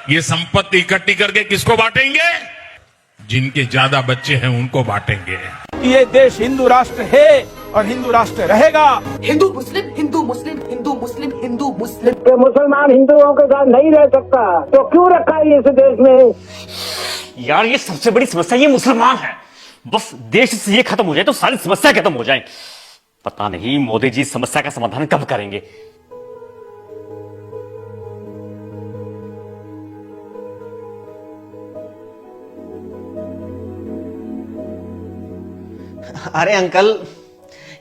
ये संपत्ति इकट्ठी करके किसको बांटेंगे? जिनके ज्यादा बच्चे हैं उनको बांटेंगे। ये देश हिंदू राष्ट्र है और हिंदू राष्ट्र रहेगा। हिंदू मुस्लिम हिंदू मुस्लिम हिंदू मुस्लिम हिंदू मुस्लिम। कि मुसलमान हिंदुओं के साथ नहीं रह सकता तो क्यों रखा है इस देश में? यार ये सबसे बड़ी समस्या ये मुसलमान है। बस देश से ये खत्म हो जाए तो सारी समस्या खत्म हो जाए। पता नहीं मोदी जी इस समस्या का समाधान कब करेंगे। अरे अंकल,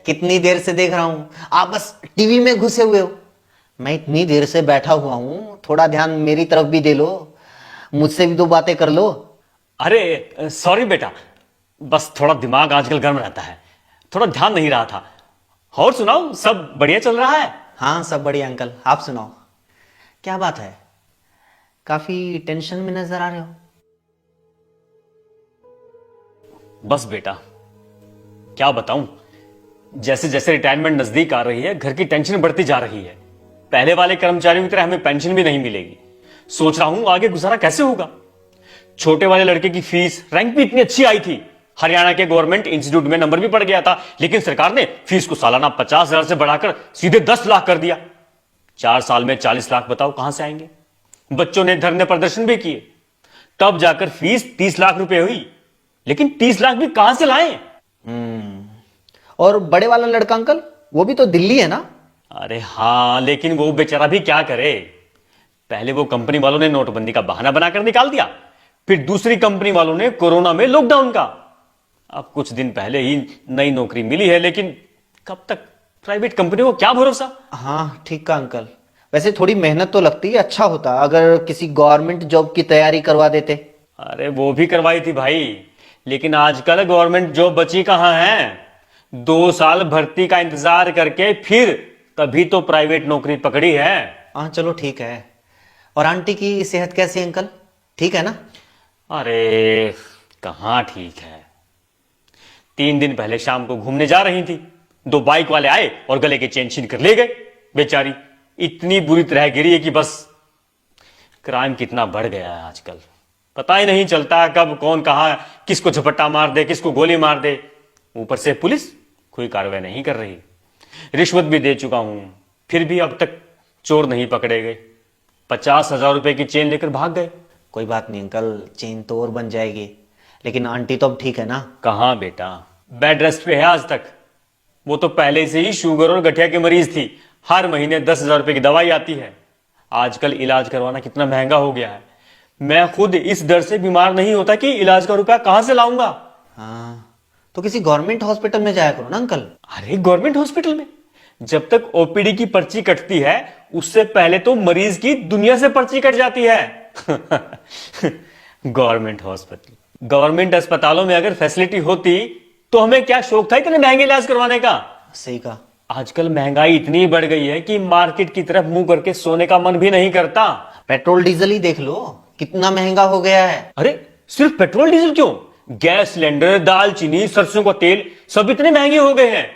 कितनी देर से देख रहा हूं आप बस टीवी में घुसे हुए हो। मैं इतनी देर से बैठा हुआ हूं, थोड़ा ध्यान मेरी तरफ भी दे लो, मुझसे भी दो बातें कर लो। अरे सॉरी बेटा, बस थोड़ा दिमाग आजकल गर्म रहता है, थोड़ा ध्यान नहीं रहा था। और सुनाओ, सब बढ़िया चल रहा है? हाँ सब बढ़िया अंकल, आप सुनाओ क्या बात है? काफी टेंशन में नजर आ रहे हो। बस बेटा क्या बताऊं, जैसे जैसे रिटायरमेंट नजदीक आ रही है घर की टेंशन बढ़ती जा रही है। पहले वाले कर्मचारियों की तरह हमें पेंशन भी नहीं मिलेगी। सोच रहा हूं आगे गुजारा कैसे होगा। छोटे वाले लड़के की फीस, रैंक भी इतनी अच्छी आई थी, हरियाणा के गवर्नमेंट इंस्टीट्यूट में नंबर भी पड़ गया था, लेकिन सरकार ने फीस को सालाना 50,000 से बढ़ाकर सीधे 10 लाख कर दिया। 4 साल में 40 लाख बताओ कहां से आएंगे। बच्चों ने धरने प्रदर्शन भी किए, तब जाकर फीस 30 लाख रुपए हुई, लेकिन 30 लाख भी कहां से लाएं? और बड़े वाला लड़का अंकल, वो भी तो दिल्ली है ना? अरे हाँ, लेकिन वो बेचारा भी क्या करे। पहले वो कंपनी वालों ने नोटबंदी का बहाना बनाकर निकाल दिया, फिर दूसरी कंपनी वालों ने कोरोना में लॉकडाउन का। अब कुछ दिन पहले ही नई नौकरी मिली है, लेकिन कब तक प्राइवेट कंपनी को क्या भरोसा। हाँ ठीक है अंकल, वैसे थोड़ी मेहनत तो लगती है, अच्छा होता अगर किसी गवर्नमेंट जॉब की तैयारी करवा देते। अरे वो भी करवाई थी भाई, लेकिन आजकल गवर्नमेंट जॉब बची कहां है। 2 साल भर्ती का इंतजार करके फिर तभी तो प्राइवेट नौकरी पकड़ी है। हाँ चलो ठीक है। और आंटी की सेहत कैसी है अंकल, ठीक है ना? अरे कहां ठीक है। 3 दिन पहले शाम को घूमने जा रही थी, 2 बाइक वाले आए और गले के चेन छीन कर ले गए। बेचारी इतनी बुरी तरह गिरी है कि बस। क्राइम कितना बढ़ गया है आजकल, पता ही नहीं चलता कब कौन कहां किसको झपट्टा मार दे, किसको गोली मार दे। ऊपर से पुलिस कोई कार्रवाई नहीं कर रही। रिश्वत भी दे चुका हूं, फिर भी अब तक चोर नहीं पकड़े गए। 50,000 रुपए की चेन लेकर भाग गए। कोई बात नहीं अंकल, चेन तो और बन जाएगी, लेकिन आंटी तो अब ठीक है ना? कहां बेटा, बेड रेस्ट पे है आज तक। वो तो पहले से ही शुगर और गठिया की मरीज थी, हर महीने 10,000 रुपए की दवाई आती है। आजकल इलाज करवाना कितना महंगा हो गया है। मैं खुद इस डर से बीमार नहीं होता कि इलाज का रुपया कहां से लाऊंगा। हाँ तो किसी गवर्नमेंट हॉस्पिटल में जाया करो ना अंकल। अरे गवर्नमेंट हॉस्पिटल में जब तक ओपीडी की पर्ची कटती है, उससे पहले तो मरीज की दुनिया से पर्ची कट जाती है। गवर्नमेंट हॉस्पिटल, गवर्नमेंट अस्पतालों में अगर फैसिलिटी होती तो हमें क्या शौक था इतने महंगे इलाज करवाने का। सही कहा। आजकल महंगाई इतनी बढ़ गई है कि मार्केट की तरफ मुंह करके सोने का मन भी नहीं करता। पेट्रोल डीजल ही देख लो, कितना महंगा हो गया है। अरे सिर्फ पेट्रोल डीजल क्यों, गैस सिलेंडर, दालचीनी, सरसों का तेल सब इतने महंगे हो गए हैं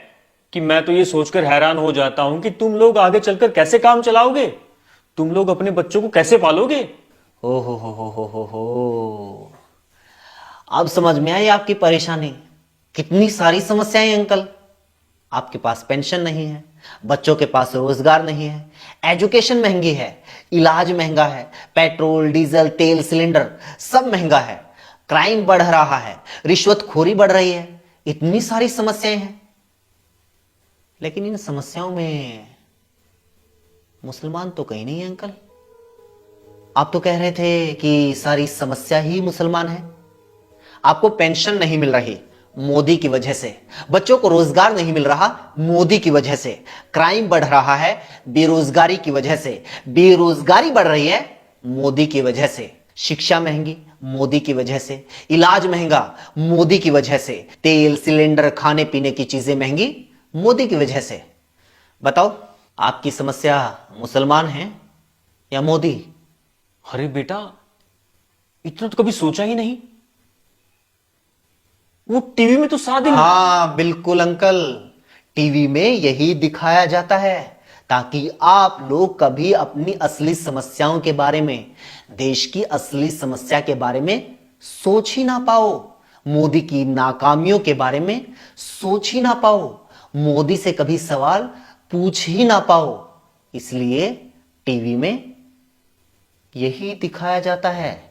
कि मैं तो ये सोचकर हैरान हो जाता हूं कि तुम लोग आगे चलकर कैसे काम चलाओगे। तुम लोग अपने बच्चों को कैसे पालोगे। ओ हो। अब समझ में आई आपकी परेशानी। कितनी सारी समस्याएं अंकल। आपके पास पेंशन नहीं है, बच्चों के पास रोजगार नहीं है, एजुकेशन महंगी है, इलाज महंगा है, पेट्रोल डीजल तेल सिलेंडर सब महंगा है, क्राइम बढ़ रहा है, रिश्वतखोरी बढ़ रही है, इतनी सारी समस्याएं हैं। लेकिन इन समस्याओं में मुसलमान तो कहीं नहीं है अंकल। आप तो कह रहे थे कि सारी समस्या ही मुसलमान है। आपको पेंशन नहीं मिल रही मोदी की वजह से, बच्चों को रोजगार नहीं मिल रहा मोदी की वजह से, क्राइम बढ़ रहा है बेरोजगारी की वजह से, बेरोजगारी बढ़ रही है मोदी की वजह से, शिक्षा महंगी मोदी की वजह से, इलाज महंगा मोदी की वजह से, तेल सिलेंडर खाने पीने की चीजें महंगी मोदी की वजह से। बताओ आपकी समस्या मुसलमान है या मोदी? अरे बेटा इतना तो कभी सोचा ही नहीं। वो टीवी में तो सारा दिन। हाँ बिल्कुल अंकल, टीवी में यही दिखाया जाता है ताकि आप लोग कभी अपनी असली समस्याओं के बारे में, देश की असली समस्या के बारे में सोच ही ना पाओ, मोदी की नाकामियों के बारे में सोच ही ना पाओ, मोदी से कभी सवाल पूछ ही ना पाओ। इसलिए टीवी में यही दिखाया जाता है।